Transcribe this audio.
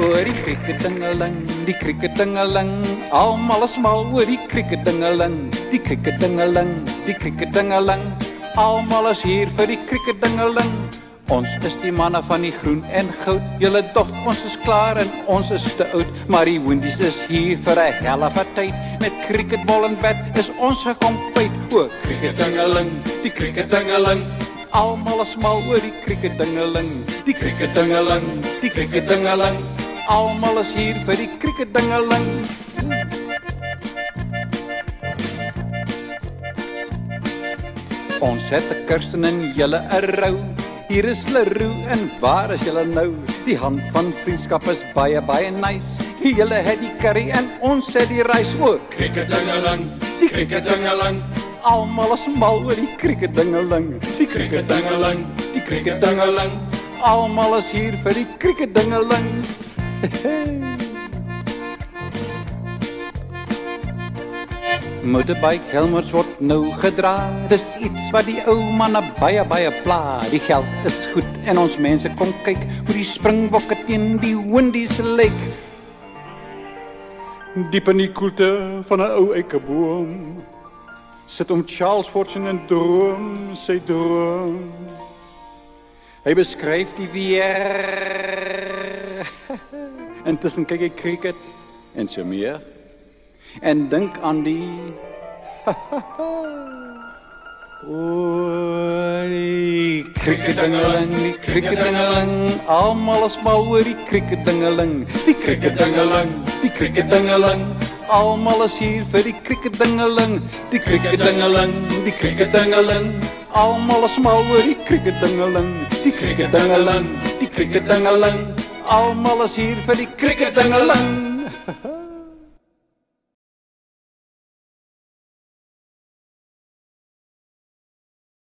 oor die krieketdingeling, die krieketdingeling. Almal is mal oor die krieketdingeling, die krieketdingeling, die krieketdingeling. Almal is hier vir die krieketdingeling. Ons is die manne van die groen en goud. Julle dog ons is klaar en ons is te oud, maar die hoendies is hier vir 'n helfe tyd. Met krieketbal en bat is ons gekom feit. O, krieketdingeling, die krieketdingeling. Almal is mal oor die krieketdingeling, die krieketdingeling, die krieketdingeling. Almal is hier vir die krieketdingeling. Ons het 'n Kirsten en julle 'n rou. Hier is Leroux en waar is julle nou? Die hand van vriendskap is baie baie nice. Julle het die curry en ons het die rys. O, krieketdingeling, die krieketdingeling. Almal is mal oor die krieketdingeling, die krieketdingeling, die krieketdingeling. Almal is hier vir die krieketdingeling. Motorbike helmets word nou gedra. Dis iets wat die ou manne baie baie pla. Die geld is goed en ons mense kom kyk hoe die Springbokke teen die Windies lyk. Diep in die koelte van 'n ou eikeboom sit Charles Fortune en droom sy droom. Hy beskryf die weer. Intussen kyk hy cricket en so meer. En dink aan die o, die krieketdingeling, die krieketdingeling. Almal is mal oor die krieketdingeling, die krieketdingeling, die krieketdingeling. Almal is hier vir die krieketdingeling, die krieketdingeling, die krieketdingeling. Almal is mal oor die krieketdingeling, die krieketdingeling, die krieketdingeling. Almal is hier vir die krieketdingeling.